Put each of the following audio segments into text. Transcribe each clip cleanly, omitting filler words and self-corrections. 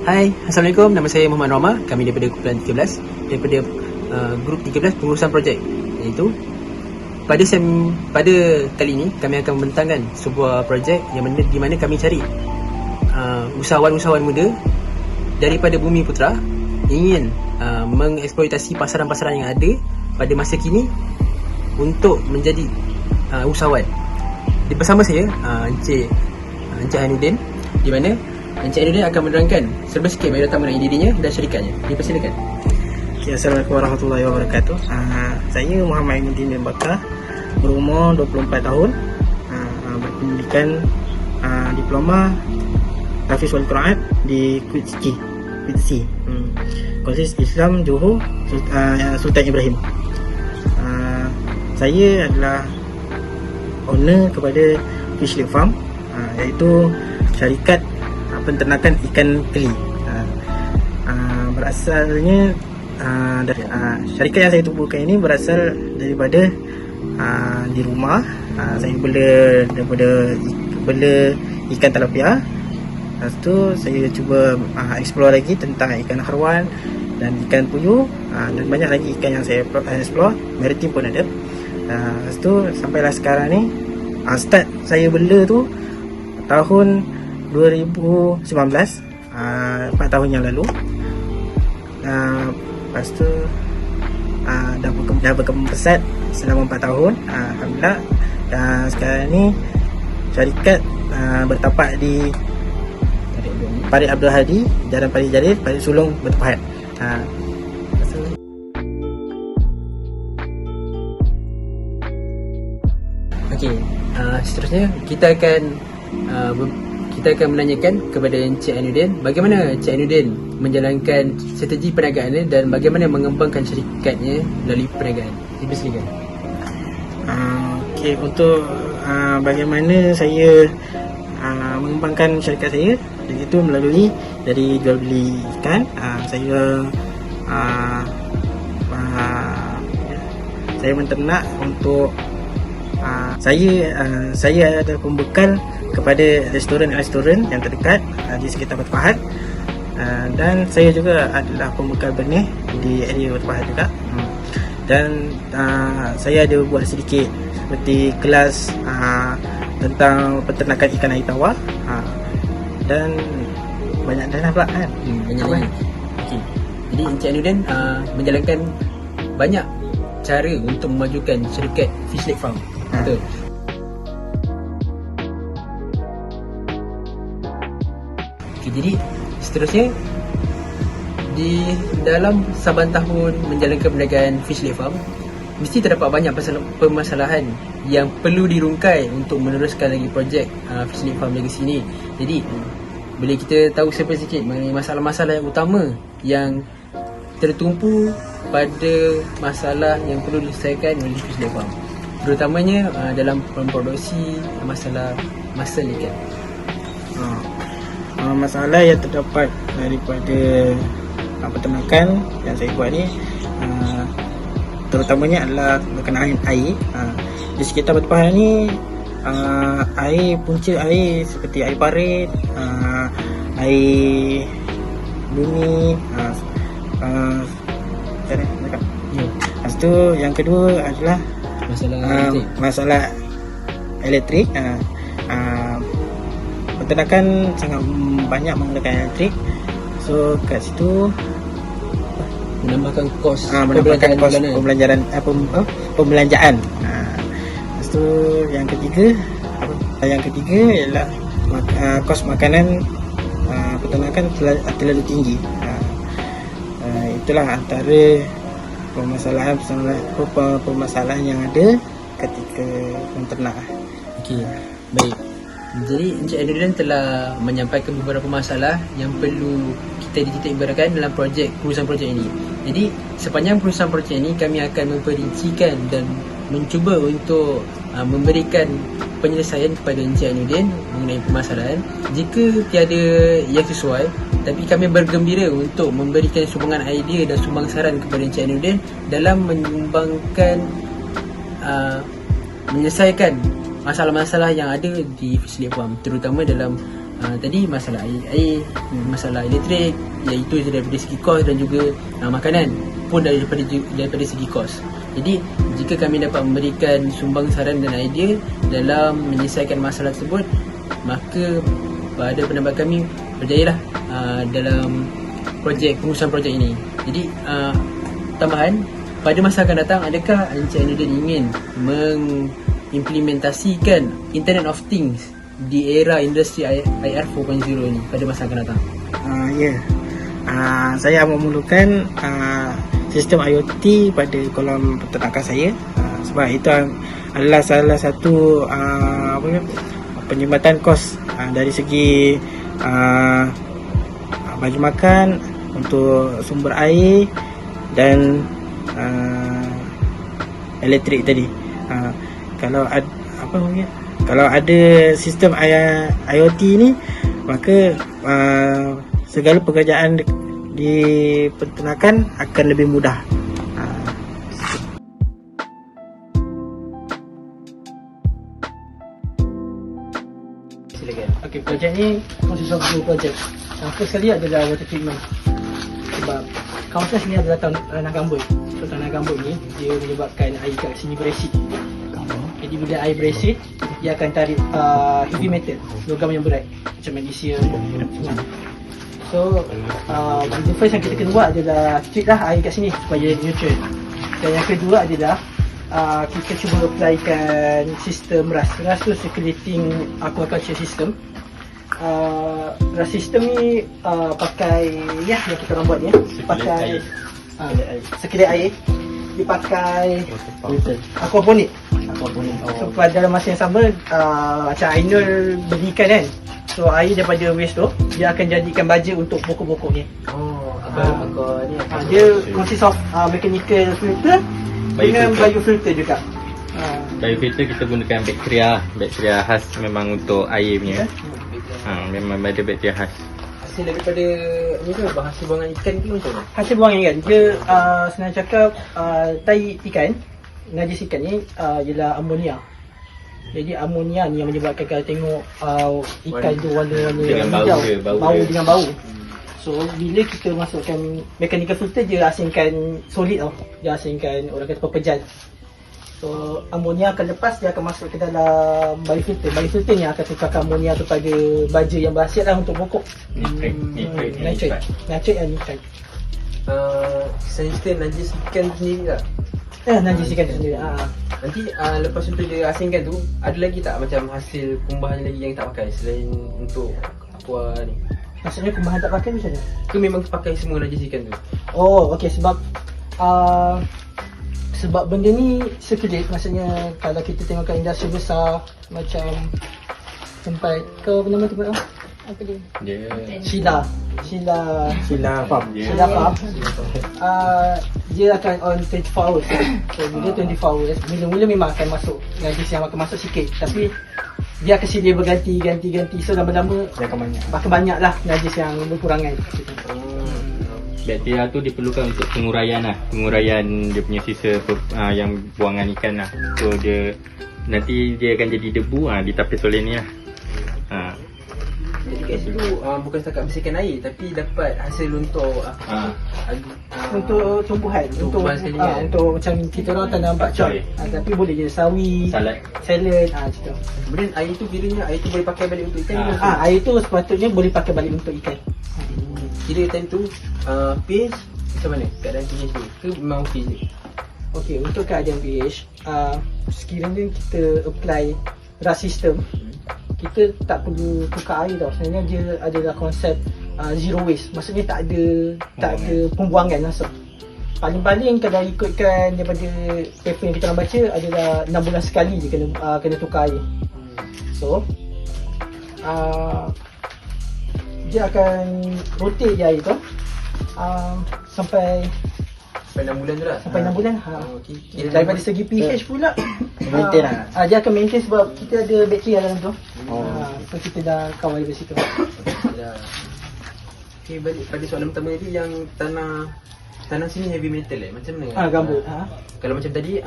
Hai, Assalamualaikum. Nama saya Muhammad Roma. Kami daripada Kumpulan 13, daripada grup 13 pengurusan projek. Iaitu pada kali ini kami akan membentangkan sebuah projek di mana kami cari usahawan-usahawan muda daripada Bumi Putra ingin mengeksploitasi pasaran-pasaran yang ada pada masa kini untuk menjadi usahawan. Bersama saya Encik Hainuddin, di mana Encik Hainuddin akan menerangkan serba sikit biodata mengenai dirinya dan syarikatnya. Dipersilakan. Assalamualaikum warahmatullahi wabarakatuh. Saya Muhammad Hainuddin bin Bakar, berumur 24 tahun, berpendidikan diploma Tahfiz wal Quran di QTC, Konsis Islam Johor Sultan Ibrahim. Saya adalah owner kepada Fish Lake Farm, iaitu syarikat penternakan ikan keli. Berasalnya dari syarikat yang saya tubuhkan ini berasal daripada di rumah. Saya bela ikan tilapia. Lepas tu saya cuba explore lagi tentang ikan haruan dan ikan puyuh, dan banyak lagi ikan yang saya explore. Maritim pun ada. Lepas tu sampailah sekarang ni, start saya bela tu tahun 2019, 4 tahun yang lalu. Lepas tu dah berkembang pesat selama 4 tahun. Alhamdulillah. Sekarang ni syarikat bertapak di Parit Abdul Hadi, Jalan Parit Jalil, Parit Sulong, Bertepahat. Okey, seterusnya kita akan menanyakan kepada Encik Hainuddin bagaimana Encik Hainuddin menjalankan strategi perniagaannya dan bagaimana mengembangkan syarikatnya melalui perniagaan. Dipersilakan. Okey, untuk bagaimana saya mengembangkan syarikat saya, iaitu melalui dari jual beli ikan. Saya menternak untuk saya ada pembekal kepada restoran-restoran yang terdekat di sekitar Bertepahat, dan saya juga adalah pembekal benih di area Bertepahat juga. Dan saya ada buat sedikit seperti kelas tentang peternakan ikan air tawar, dan banyak dana pula kan. Banyak. Okey. Jadi Encik Hainuddin menjalankan banyak cara untuk memajukan syarikat Fish Lake Farm. Betul. Okay, jadi seterusnya di dalam saban tahun menjalankan perniagaan Fish Lake Farm, mesti terdapat banyak permasalahan yang perlu dirungkai untuk meneruskan lagi projek Fish Lake Farm Legacy ni. Jadi boleh kita tahu sedikit mengenai masalah-masalah yang utama yang tertumpu pada masalah yang perlu diselesaikan oleh Fish Lake Farm, terutamanya dalam memproduksi masalah muscle ikan. Masalah yang terdapat daripada peternakan yang saya buat ni, terutamanya adalah berkenaan air. Di sekitar Bertepahat ni, punca air seperti air parit, air bumi, lepas tu yang kedua adalah masalah elektrik. Peternakan sangat banyak menggunakan elektrik, so kat situ menambahkan kos pembelanjaan. Lepas tu yang ketiga ialah kos makanan peternakan terlalu tinggi. Itulah antara permasalahan yang ada ketika menternak. Okey, baik. Jadi Encik Hainuddin telah menyampaikan beberapa masalah yang perlu kita dititik beratkan dalam perusahaan projek ini. Jadi sepanjang perusahaan projek ini kami akan memperincikan dan mencuba untuk memberikan penyelesaian kepada Encik Hainuddin mengenai permasalahan. Jika tiada yang sesuai, tapi kami bergembira untuk memberikan sumbangan idea dan sumbang saran kepada Encik Hainuddin dalam menyelesaikan masalah-masalah yang ada di Fish Lake Farm, terutama dalam tadi masalah air, masalah elektrik, iaitu daripada segi kos dan juga makanan pun daripada segi kos. Jadi jika kami dapat memberikan sumbang saran dan idea dalam menyelesaikan masalah tersebut, maka pada pendapat kami berjayalah dalam pengurusan projek ini. Jadi tambahan, pada masa akan datang, adakah Encik Ainudin ingin mengimplementasikan Internet of Things di era industri IR 4.0 ini pada masa akan datang? Saya memerlukan sistem IoT pada kolam peternakan saya, sebab itu adalah salah satu penyumbatan kos dari segi bagi makan, untuk sumber air dan elektrik tadi. Kalau ada sistem IoT ni, maka segala pekerjaan di peternakan akan lebih mudah. Silakan. Okey, projek ni konsist of 2 projek. First sekali adalah water treatment. Sebab kawasan sini adalah tanah gambut. So tanah gambut ni dia menyebabkan air kat sini beresid. Jadi bila air beresid, dia akan tarik heavy metal, logam yang berat macam magnesium. So the first yang kita kena buat adalah treat lah air kat sini supaya nutrient. Dan yang kedua adalah kita cuba applykan sistem RAS. RAS tu circulating aquaculture system. RAS system ni pakai yang kita orang buat ni, pakai sekedar air, dipakai aquaponik. So pada masa yang sama, macam Ainul berikan kan, so air daripada waste tu dia akan jadikan baja untuk pokok-pokok ni. Dia consist of mechanical filter dengan biofilter juga. Biofilter kita gunakan bakteria khas memang untuk air punya. Memang ada bakteria khas. Hasil daripada ni tu hasil buangan ikan tu macam mana? Hasil buangan ikan dia senang cakap, tai ikan, najis ikan ni ialah amonia. Jadi amonia ni yang menyebabkan kalau tengok ikan tu warna-warna dengan hijau, bau dengan bau. So bila kita masukkan mechanical filter, dia asingkan solid tau. Dia asingkan, orang kata, pepejal. So ammonia akan lepas, dia akan masuk ke dalam biofilter. Biofilter ni akan tukarkan ammonia kepada baja yang berkhasiat lah untuk pokok. Nitrate dan nitrate. Sistem najis ikan sendiri tak? Najis ikan sendiri. Nanti lepas untuk dia asingkan tu, ada lagi tak macam hasil kumbahan lagi yang tak pakai selain untuk aqua ni? Maksudnya kumbahan tak pakai macam mana? Ke memang pakai semua najis ikan tu? Oh, okey, sebab benda ni circulate. Maksudnya kalau kita tengok kat industri besar macam tempat, kau apa nama tempat tu? Apa dia? Sheila Farm. Dia akan on 24 hours. So bila 24 hours, mula-mula memang akan masuk najis yang akan masuk sikit, tapi dia akan silih berganti. So lama-lama dia akan banyak lah najis yang berkurangan. Bakteria tu diperlukan untuk penguraian dia punya sisa yang buangan ikan lah. So dia nanti dia akan jadi debu, ditapis oleh ni lah. Jadi kat situ bukan setakat bersihkan air, tapi dapat hasil untuk untuk tumbuhan, untuk macam kita orang tanam bakcoy, tapi boleh je sawi, salad macam tu. Kemudian air tu kiranya air tu boleh pakai balik untuk ikan juga. Air tu sepatutnya boleh pakai balik untuk ikan. Kira time tu pH macam mana? Keadaan pH tu ke memang okey je? Okey, untuk keadaan pH, sekiranya kita apply RAS system, kita tak perlu tukar air tau. Sebenarnya dia adalah konsep zero waste. Maksudnya tak ada pembuangan langsung. Paling-paling kalau ikutkan daripada paper yang kita orang baca, adalah 6 bulan sekali je kena tukar air. So dia akan rotate je air tu sampai 6 bulan tu lah? Sampai 6 bulan. Okay. Daripada segi pH pula, maintain lah. dia akan maintain sebab kita ada bakteri dalam tu. So kita dah kawal dari situ. Okay, balik pada soalan pertama tadi, yang tanah sini heavy metal macam mana? Gambut. Kalau macam tadi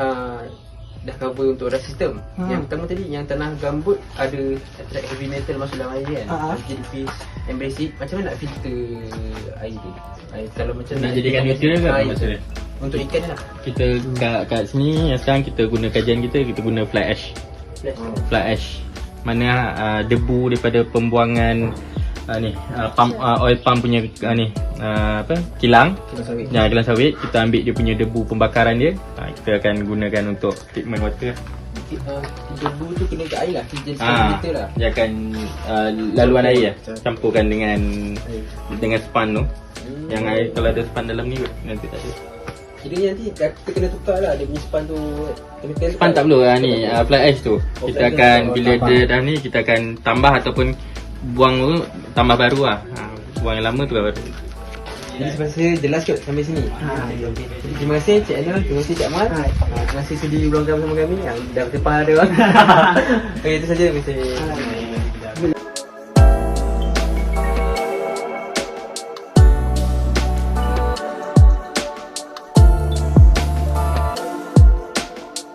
dah cover untuk ras sistem. Yang pertama tadi yang tanah gambut ada attract heavy metal masuk dalam air kan. GDP embrace macam mana nak filter air tu? Kalau macam Nak jadikan neutral ke apa maksud dia? untuk ikan lah. Kita kat sini yang sekarang kita guna kajian kita guna fly ash. Fly ash. Mana debu daripada pembuangan pump oil pump punya kilang. Kilang sawit, kita ambil dia punya debu pembakaran dia. Kita akan gunakan untuk treatment water. Debu tu kena ke air lah, filter lah. Dia akan laluan air lah. Campurkan dengan span tu. Yang air kalau ada span dalam ni nanti tak ada. Kiranya nanti kita kena tukar lah dia punya span tu. Span tak perlu ni fly ash tu. Kita akan bila dia dah ni kita akan tambah ataupun buang tu tambah baru lah. Buang yang lama tu baru. Jadi saya jelas kot sampai sini. Terima kasih Cik Anil, terima kasih Cik Ahmad. Terima kasih sudi berulang bersama kami yang dah bertepah ada. Okey, itu saja. Terima kasih.